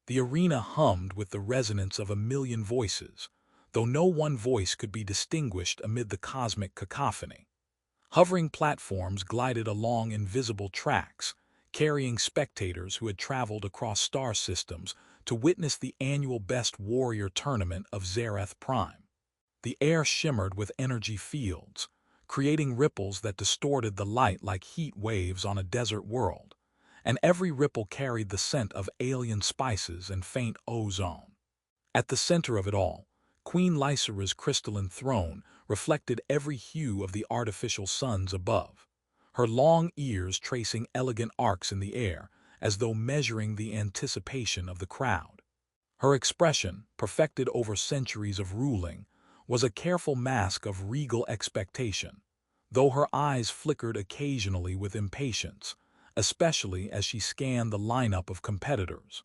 The arena hummed with the resonance of a million voices, though no one voice could be distinguished amid the cosmic cacophony. Hovering platforms glided along invisible tracks, carrying spectators who had traveled across star systems to witness the annual Best Warrior tournament of Zareth Prime. The air shimmered with energy fields, creating ripples that distorted the light like heat waves on a desert world, and every ripple carried the scent of alien spices and faint ozone. At the center of it all, Queen Lysira's crystalline throne reflected every hue of the artificial suns above, her long ears tracing elegant arcs in the air as though measuring the anticipation of the crowd. Her expression, perfected over centuries of ruling, was a careful mask of regal expectation, though her eyes flickered occasionally with impatience, especially as she scanned the lineup of competitors.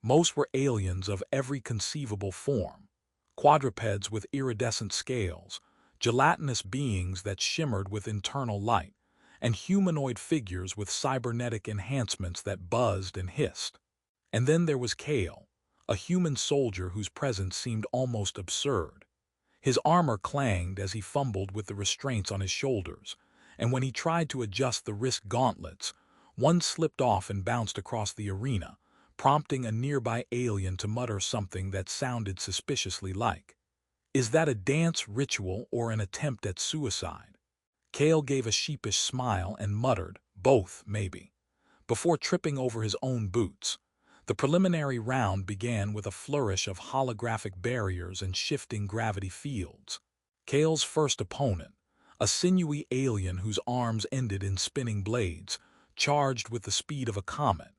Most were aliens of every conceivable form, quadrupeds with iridescent scales, gelatinous beings that shimmered with internal light, and humanoid figures with cybernetic enhancements that buzzed and hissed. And then there was Kale, a human soldier whose presence seemed almost absurd. His armor clanged as he fumbled with the restraints on his shoulders, and when he tried to adjust the wrist gauntlets, one slipped off and bounced across the arena, prompting a nearby alien to mutter something that sounded suspiciously like, "Is that a dance ritual or an attempt at suicide?" Kale gave a sheepish smile and muttered, "Both, maybe," before tripping over his own boots. The preliminary round began with a flourish of holographic barriers and shifting gravity fields. Kale's first opponent, a sinewy alien whose arms ended in spinning blades, charged with the speed of a comet.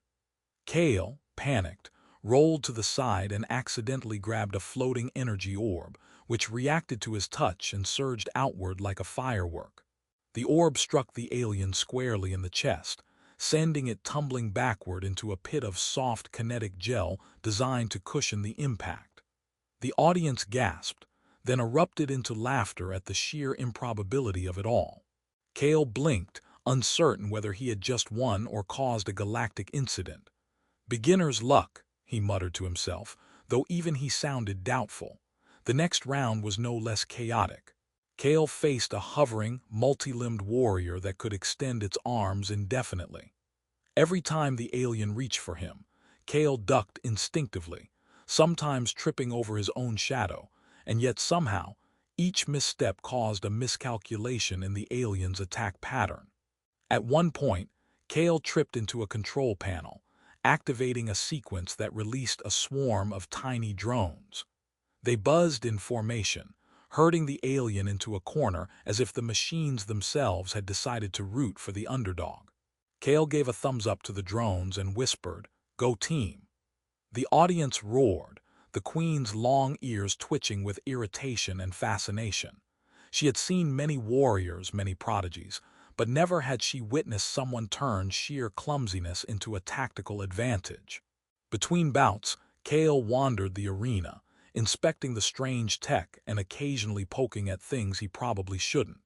Kale, panicked, rolled to the side and accidentally grabbed a floating energy orb, which reacted to his touch and surged outward like a firework. The orb struck the alien squarely in the chest, sending it tumbling backward into a pit of soft kinetic gel designed to cushion the impact. The audience gasped, then erupted into laughter at the sheer improbability of it all. Kale blinked, uncertain whether he had just won or caused a galactic incident. "Beginner's luck," he muttered to himself, though even he sounded doubtful. The next round was no less chaotic. Kale faced a hovering, multi-limbed warrior that could extend its arms indefinitely. Every time the alien reached for him, Kale ducked instinctively, sometimes tripping over his own shadow, and yet somehow, each misstep caused a miscalculation in the alien's attack pattern. At one point, Kale tripped into a control panel, activating a sequence that released a swarm of tiny drones. They buzzed in formation, herding the alien into a corner as if the machines themselves had decided to root for the underdog. Kale gave a thumbs up to the drones and whispered, "Go team." The audience roared, the queen's long ears twitching with irritation and fascination. She had seen many warriors, many prodigies, but never had she witnessed someone turn sheer clumsiness into a tactical advantage. Between bouts, Kale wandered the arena, inspecting the strange tech and occasionally poking at things he probably shouldn't.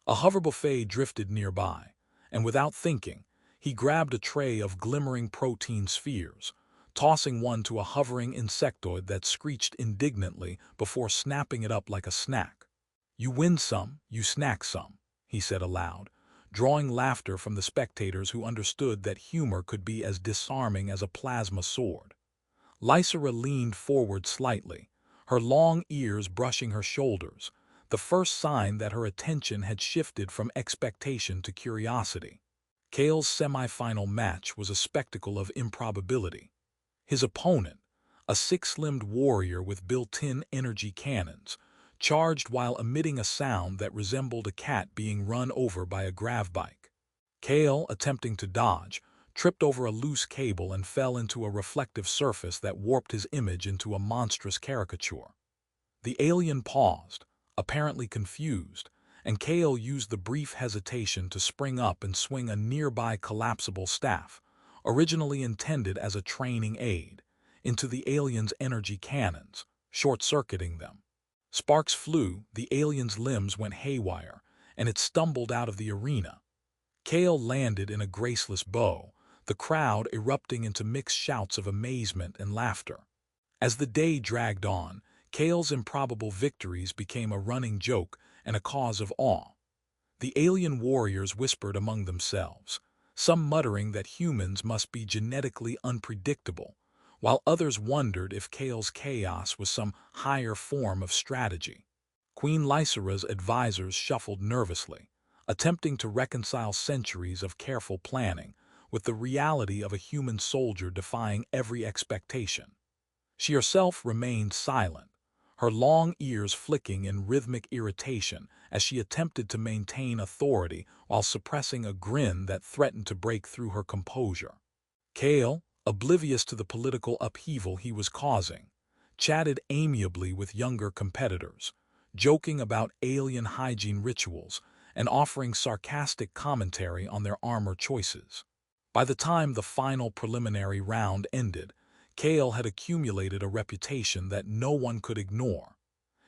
A hover buffet drifted nearby, and without thinking, he grabbed a tray of glimmering protein spheres, tossing one to a hovering insectoid that screeched indignantly before snapping it up like a snack. "You win some, you snack some," he said aloud, drawing laughter from the spectators who understood that humor could be as disarming as a plasma sword. Lysira leaned forward slightly, her long ears brushing her shoulders, the first sign that her attention had shifted from expectation to curiosity. Kale's semi-final match was a spectacle of improbability. His opponent, a six-limbed warrior with built-in energy cannons, charged while emitting a sound that resembled a cat being run over by a grav bike. Kale, attempting to dodge, tripped over a loose cable and fell into a reflective surface that warped his image into a monstrous caricature. The alien paused, apparently confused, and Kale used the brief hesitation to spring up and swing a nearby collapsible staff, originally intended as a training aid, into the alien's energy cannons, short-circuiting them. Sparks flew, the alien's limbs went haywire, and it stumbled out of the arena. Kale landed in a graceless bow, the crowd erupting into mixed shouts of amazement and laughter. As the day dragged on, Kale's improbable victories became a running joke and a cause of awe. The alien warriors whispered among themselves, some muttering that humans must be genetically unpredictable, while others wondered if Kale's chaos was some higher form of strategy. Queen Lysira's advisors shuffled nervously, attempting to reconcile centuries of careful planning with the reality of a human soldier defying every expectation. She herself remained silent, her long ears flicking in rhythmic irritation as she attempted to maintain authority while suppressing a grin that threatened to break through her composure. Kale, oblivious to the political upheaval he was causing, chatted amiably with younger competitors, joking about alien hygiene rituals and offering sarcastic commentary on their armor choices. By the time the final preliminary round ended, Kale had accumulated a reputation that no one could ignore.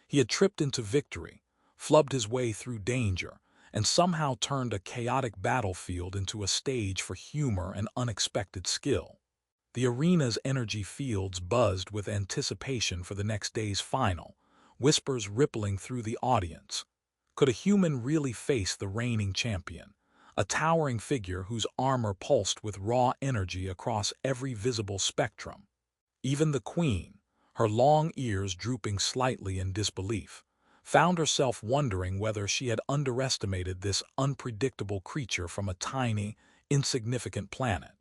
He had tripped into victory, flubbed his way through danger, and somehow turned a chaotic battlefield into a stage for humor and unexpected skill. The arena's energy fields buzzed with anticipation for the next day's final, whispers rippling through the audience. Could a human really face the reigning champion, a towering figure whose armor pulsed with raw energy across every visible spectrum? Even the queen, her long ears drooping slightly in disbelief, found herself wondering whether she had underestimated this unpredictable creature from a tiny, insignificant planet.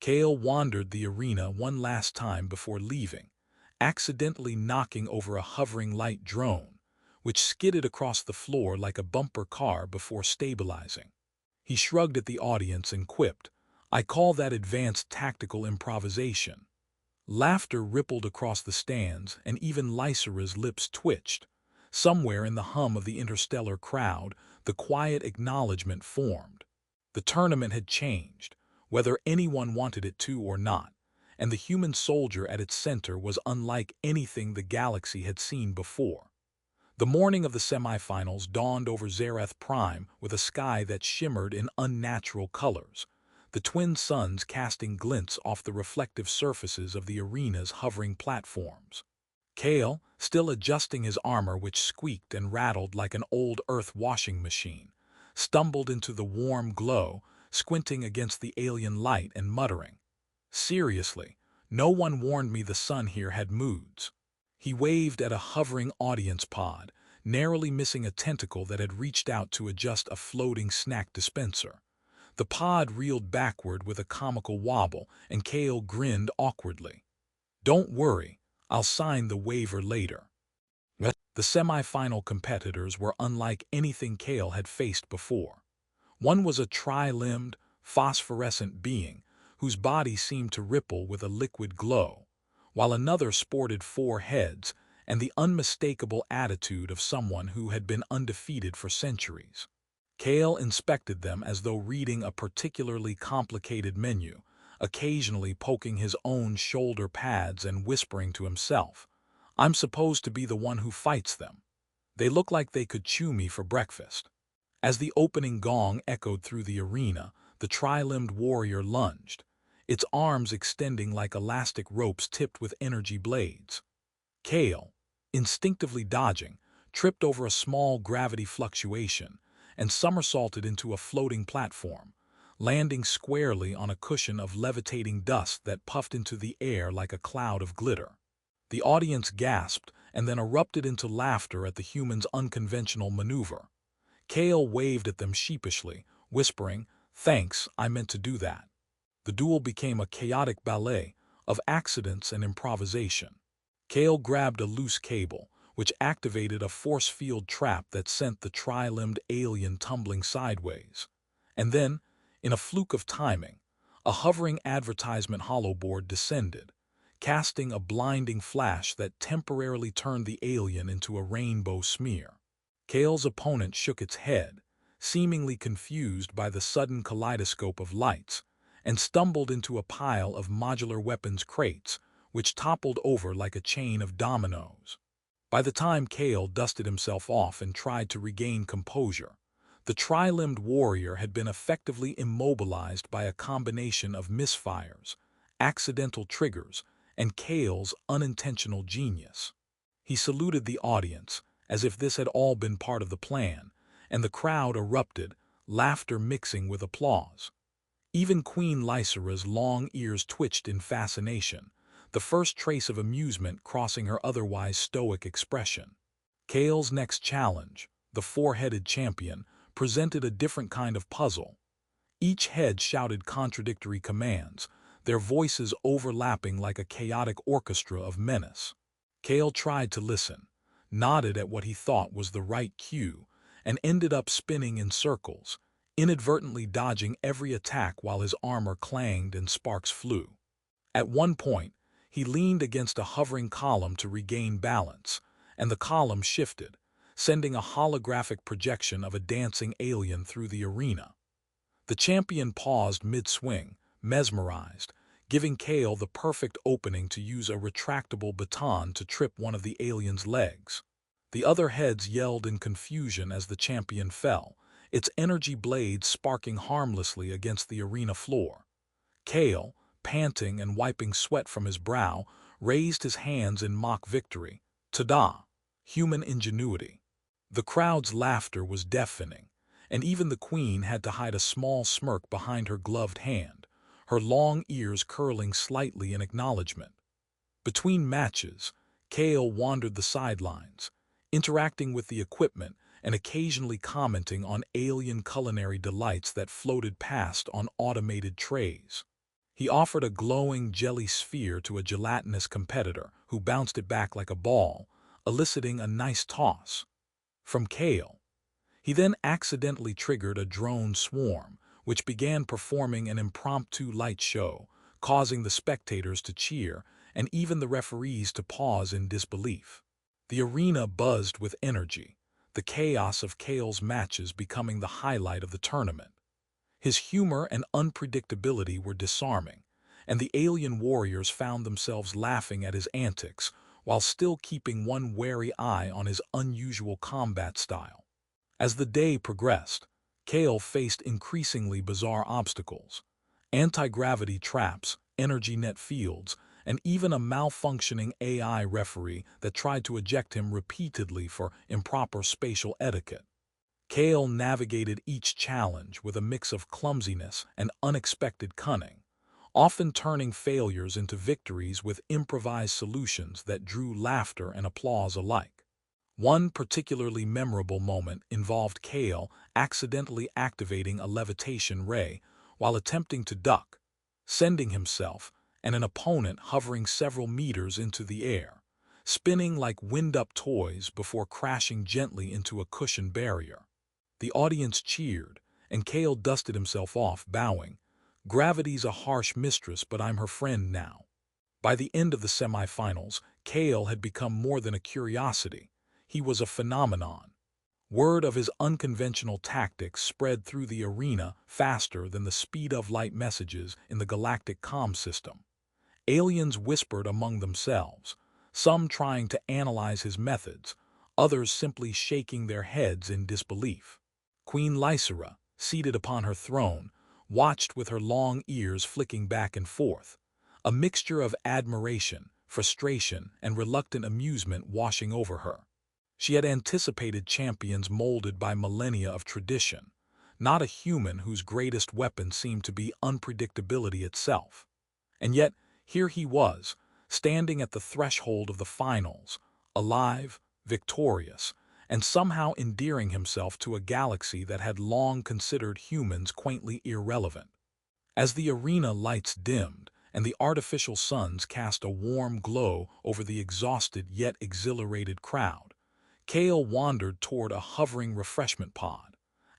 Kale wandered the arena one last time before leaving, accidentally knocking over a hovering light drone, which skidded across the floor like a bumper car before stabilizing. He shrugged at the audience and quipped, "I call that advanced tactical improvisation." Laughter rippled across the stands, and even Lysira's lips twitched. Somewhere in the hum of the interstellar crowd, the quiet acknowledgement formed. The tournament had changed, whether anyone wanted it to or not, and the human soldier at its center was unlike anything the galaxy had seen before. The morning of the semifinals dawned over Zareth Prime with a sky that shimmered in unnatural colors, the twin suns casting glints off the reflective surfaces of the arena's hovering platforms. Kale, still adjusting his armor which squeaked and rattled like an old earth washing machine, stumbled into the warm glow, squinting against the alien light and muttering, "Seriously, no one warned me the sun here had moods." He waved at a hovering audience pod, narrowly missing a tentacle that had reached out to adjust a floating snack dispenser. The pod reeled backward with a comical wobble, and Kale grinned awkwardly. "Don't worry, I'll sign the waiver later." The semi-final competitors were unlike anything Kale had faced before. One was a tri-limbed, phosphorescent being whose body seemed to ripple with a liquid glow, while another sported 4 heads and the unmistakable attitude of someone who had been undefeated for centuries. Kale inspected them as though reading a particularly complicated menu, occasionally poking his own shoulder pads and whispering to himself, "I'm supposed to be the one who fights them. They look like they could chew me for breakfast." As the opening gong echoed through the arena, the tri-limbed warrior lunged, its arms extending like elastic ropes tipped with energy blades. Kale, instinctively dodging, tripped over a small gravity fluctuation and somersaulted into a floating platform, landing squarely on a cushion of levitating dust that puffed into the air like a cloud of glitter. The audience gasped and then erupted into laughter at the human's unconventional maneuver. Kale waved at them sheepishly, whispering, "Thanks, I meant to do that." The duel became a chaotic ballet of accidents and improvisation. Kale grabbed a loose cable, which activated a force field trap that sent the tri-limbed alien tumbling sideways. And then, in a fluke of timing, a hovering advertisement holoboard descended, casting a blinding flash that temporarily turned the alien into a rainbow smear. Kale's opponent shook its head, seemingly confused by the sudden kaleidoscope of lights, and stumbled into a pile of modular weapons crates, which toppled over like a chain of dominoes. By the time Kale dusted himself off and tried to regain composure, The tri-limbed warrior had been effectively immobilized by a combination of misfires, accidental triggers, and Kale's unintentional genius. He saluted the audience, as if this had all been part of the plan, and the crowd erupted, laughter mixing with applause. Even Queen Lysira's long ears twitched in fascination, the first trace of amusement crossing her otherwise stoic expression. Kale's next challenge, the four-headed champion, presented a different kind of puzzle. Each head shouted contradictory commands, their voices overlapping like a chaotic orchestra of menace. Kale tried to listen, nodded at what he thought was the right cue, and ended up spinning in circles, inadvertently dodging every attack while his armor clanged and sparks flew. At one point, he leaned against a hovering column to regain balance, and the column shifted, sending a holographic projection of a dancing alien through the arena. The champion paused mid-swing, mesmerized, giving Kale the perfect opening to use a retractable baton to trip one of the alien's legs. The other heads yelled in confusion as the champion fell, its energy blades sparking harmlessly against the arena floor. Kale, panting and wiping sweat from his brow, raised his hands in mock victory. Ta-da! Human ingenuity. The crowd's laughter was deafening, and even the queen had to hide a small smirk behind her gloved hand, her long ears curling slightly in acknowledgement. Between matches, Kale wandered the sidelines, interacting with the equipment and occasionally commenting on alien culinary delights that floated past on automated trays. He offered a glowing jelly sphere to a gelatinous competitor who bounced it back like a ball, eliciting a nice toss from Kale. He then accidentally triggered a drone swarm, which began performing an impromptu light show, causing the spectators to cheer and even the referees to pause in disbelief. The arena buzzed with energy, the chaos of Kale's matches becoming the highlight of the tournament. His humor and unpredictability were disarming, and the alien warriors found themselves laughing at his antics while still keeping one wary eye on his unusual combat style. As the day progressed, Kale faced increasingly bizarre obstacles: anti-gravity traps, energy net fields, and even a malfunctioning AI referee that tried to eject him repeatedly for improper spatial etiquette. Kale navigated each challenge with a mix of clumsiness and unexpected cunning, often turning failures into victories with improvised solutions that drew laughter and applause alike. One particularly memorable moment involved Kale accidentally activating a levitation ray while attempting to duck, sending himself and an opponent hovering several meters into the air, spinning like wind-up toys before crashing gently into a cushioned barrier. The audience cheered, and Kale dusted himself off, bowing, "Gravity's a harsh mistress, but I'm her friend now." By the end of the semifinals, Kale had become more than a curiosity. He was a phenomenon. Word of his unconventional tactics spread through the arena faster than the speed of light messages in the galactic comm system. Aliens whispered among themselves, some trying to analyze his methods, others simply shaking their heads in disbelief. Queen Lysira, seated upon her throne, watched with her long ears flicking back and forth, a mixture of admiration, frustration, and reluctant amusement washing over her. She had anticipated champions molded by millennia of tradition, not a human whose greatest weapon seemed to be unpredictability itself. And yet, here he was, standing at the threshold of the finals, alive, victorious, and somehow endearing himself to a galaxy that had long considered humans quaintly irrelevant. As the arena lights dimmed and the artificial suns cast a warm glow over the exhausted yet exhilarated crowd, Kale wandered toward a hovering refreshment pod,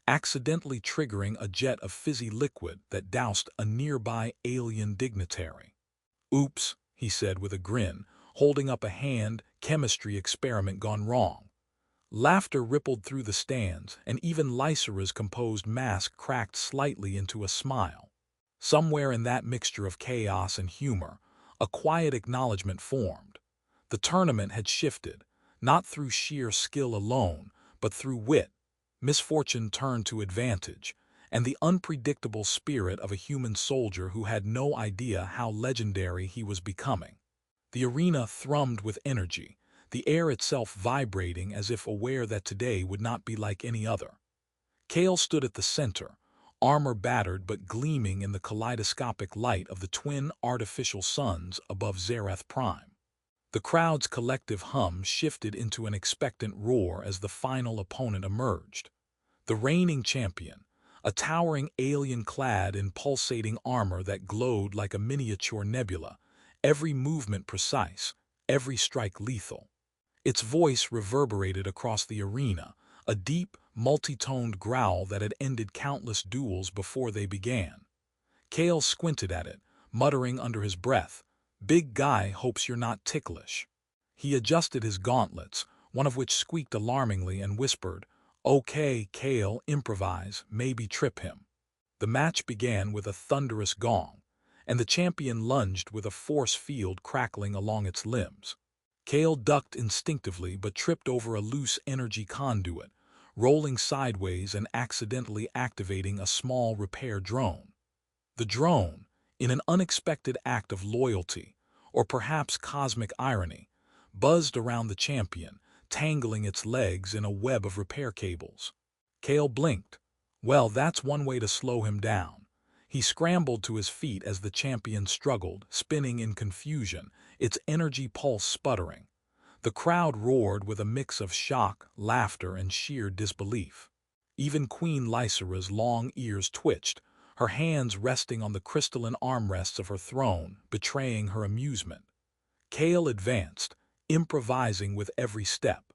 accidentally triggering a jet of fizzy liquid that doused a nearby alien dignitary. "Oops," he said with a grin, holding up a hand, "chemistry experiment gone wrong." Laughter rippled through the stands, and even Lysira's composed mask cracked slightly into a smile. Somewhere in that mixture of chaos and humor, a quiet acknowledgement formed. The tournament had shifted, not through sheer skill alone, but through wit, misfortune turned to advantage, and the unpredictable spirit of a human soldier who had no idea how legendary he was becoming. The arena thrummed with energy, the air itself vibrating as if aware that today would not be like any other. Kale stood at the center, armor battered but gleaming in the kaleidoscopic light of the twin artificial suns above Zareth Prime. The crowd's collective hum shifted into an expectant roar as the final opponent emerged. The reigning champion, a towering alien clad in pulsating armor that glowed like a miniature nebula, every movement precise, every strike lethal. Its voice reverberated across the arena, a deep, multi-toned growl that had ended countless duels before they began. Kale squinted at it, muttering under his breath, "Big guy hopes you're not ticklish." He adjusted his gauntlets, one of which squeaked alarmingly, and whispered, "Okay, Kale, improvise, maybe trip him." The match began with a thunderous gong, and the champion lunged with a force field crackling along its limbs. Kale ducked instinctively but tripped over a loose energy conduit, rolling sideways and accidentally activating a small repair drone. The drone, in an unexpected act of loyalty, or perhaps cosmic irony, buzzed around the champion, tangling its legs in a web of repair cables. Kale blinked. Well, that's one way to slow him down. He scrambled to his feet as the champion struggled, spinning in confusion, its energy pulse sputtering. The crowd roared with a mix of shock, laughter, and sheer disbelief. Even Queen Lysera's long ears twitched, her hands resting on the crystalline armrests of her throne, betraying her amusement. Kale advanced, improvising with every step.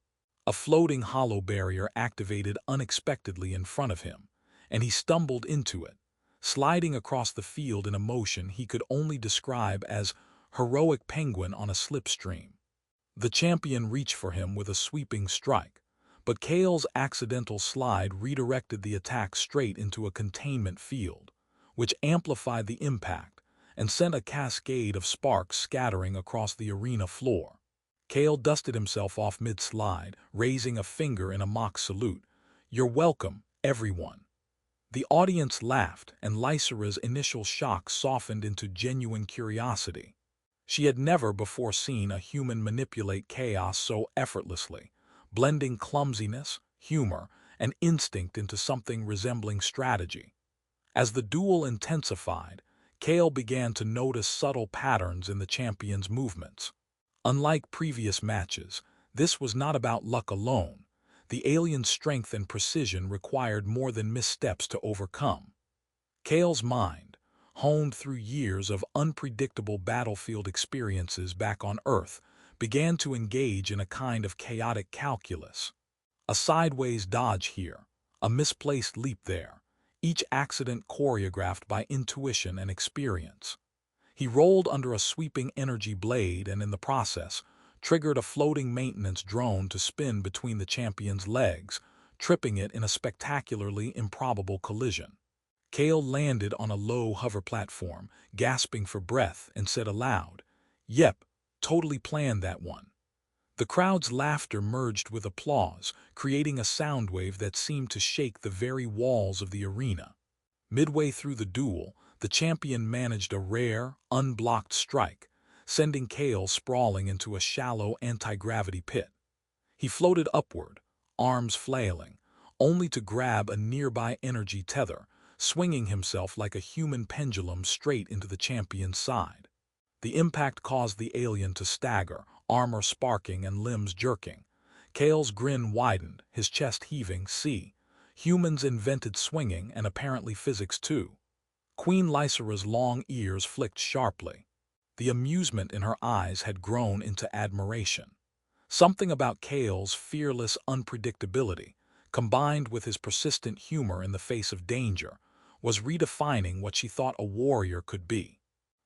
A floating hollow barrier activated unexpectedly in front of him, and he stumbled into it, sliding across the field in a motion he could only describe as heroic penguin on a slipstream. The champion reached for him with a sweeping strike, but Kale's accidental slide redirected the attack straight into a containment field, which amplified the impact and sent a cascade of sparks scattering across the arena floor. Kale dusted himself off mid-slide, raising a finger in a mock salute. "You're welcome, everyone." The audience laughed, and Lysera's initial shock softened into genuine curiosity. She had never before seen a human manipulate chaos so effortlessly, blending clumsiness, humor, and instinct into something resembling strategy. As the duel intensified, Kale began to notice subtle patterns in the champion's movements. Unlike previous matches, this was not about luck alone. The alien's strength and precision required more than missteps to overcome. Kale's mind, honed through years of unpredictable battlefield experiences back on Earth, began to engage in a kind of chaotic calculus. A sideways dodge here, a misplaced leap there, each accident choreographed by intuition and experience. He rolled under a sweeping energy blade and, in the process, triggered a floating maintenance drone to spin between the champion's legs, tripping it in a spectacularly improbable collision. Kale landed on a low hover platform, gasping for breath, and said aloud, "Yep, totally planned that one." The crowd's laughter merged with applause, creating a sound wave that seemed to shake the very walls of the arena. Midway through the duel, the champion managed a rare, unblocked strike, sending Kale sprawling into a shallow anti-gravity pit. He floated upward, arms flailing, only to grab a nearby energy tether, swinging himself like a human pendulum straight into the champion's side. The impact caused the alien to stagger, armor sparking and limbs jerking. Kale's grin widened, his chest heaving. "See, humans invented swinging and apparently physics too." Queen Lysera's long ears flicked sharply. The amusement in her eyes had grown into admiration. Something about Kale's fearless unpredictability, combined with his persistent humor in the face of danger, was redefining what she thought a warrior could be.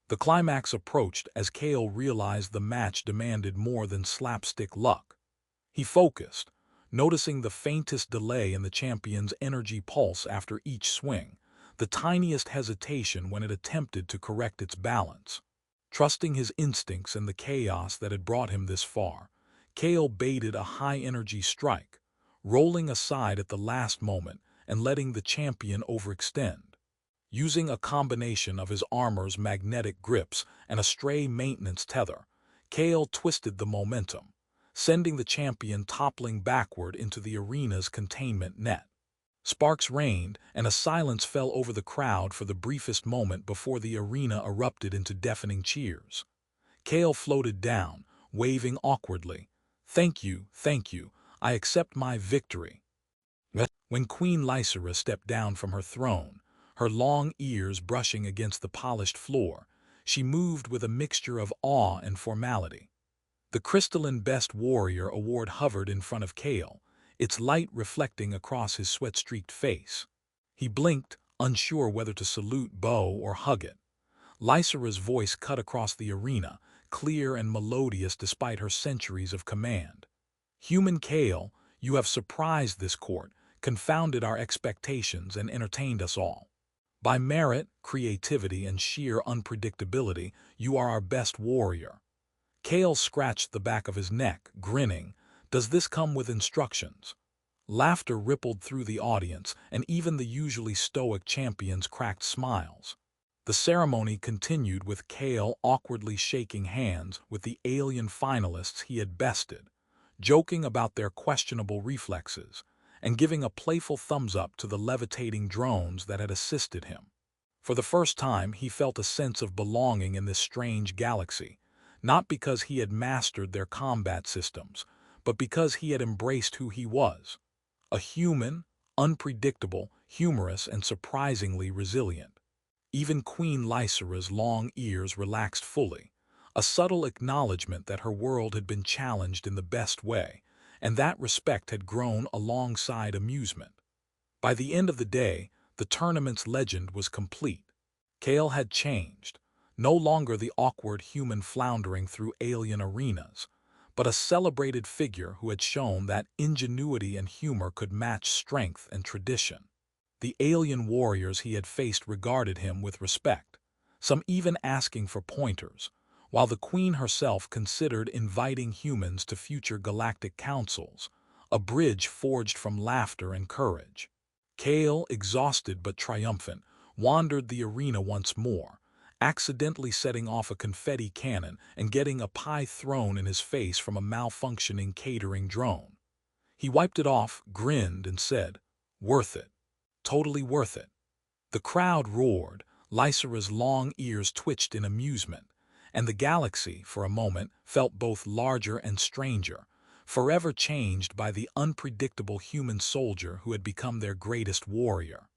The climax approached as Kale realized the match demanded more than slapstick luck. He focused, noticing the faintest delay in the champion's energy pulse after each swing, the tiniest hesitation when it attempted to correct its balance. Trusting his instincts and the chaos that had brought him this far, Kale baited a high-energy strike, rolling aside at the last moment and letting the champion overextend. Using a combination of his armor's magnetic grips and a stray maintenance tether, Kale twisted the momentum, sending the champion toppling backward into the arena's containment net. Sparks rained, and a silence fell over the crowd for the briefest moment before the arena erupted into deafening cheers. Kale floated down, waving awkwardly. Thank you, I accept my victory." When Queen Lysera stepped down from her throne, her long ears brushing against the polished floor, she moved with a mixture of awe and formality. The crystalline Best Warrior award hovered in front of Kale, its light reflecting across his sweat-streaked face. He blinked, unsure whether to salute Bo or hug it. Lysera's voice cut across the arena, clear and melodious despite her centuries of command. "Human Kale, you have surprised this court, confounded our expectations, and entertained us all. By merit, creativity, and sheer unpredictability, you are our best warrior." Kale scratched the back of his neck, grinning. "Does this come with instructions?" Laughter rippled through the audience, and even the usually stoic champions cracked smiles. The ceremony continued with Kale awkwardly shaking hands with the alien finalists he had bested, joking about their questionable reflexes, and giving a playful thumbs-up to the levitating drones that had assisted him. For the first time, he felt a sense of belonging in this strange galaxy, not because he had mastered their combat systems, but because he had embraced who he was: a human, unpredictable, humorous, and surprisingly resilient. Even Queen Lysera's long ears relaxed fully, a subtle acknowledgement that her world had been challenged in the best way, and that respect had grown alongside amusement. By the end of the day, the tournament's legend was complete. Kale had changed, no longer the awkward human floundering through alien arenas, but a celebrated figure who had shown that ingenuity and humor could match strength and tradition. The alien warriors he had faced regarded him with respect, some even asking for pointers, while the Queen herself considered inviting humans to future galactic councils, a bridge forged from laughter and courage. Kale, exhausted but triumphant, wandered the arena once more, accidentally setting off a confetti cannon and getting a pie thrown in his face from a malfunctioning catering drone. He wiped it off, grinned, and said, "Worth it. Totally worth it." The crowd roared, Lysera's long ears twitched in amusement, and the galaxy, for a moment, felt both larger and stranger, forever changed by the unpredictable human soldier who had become their greatest warrior.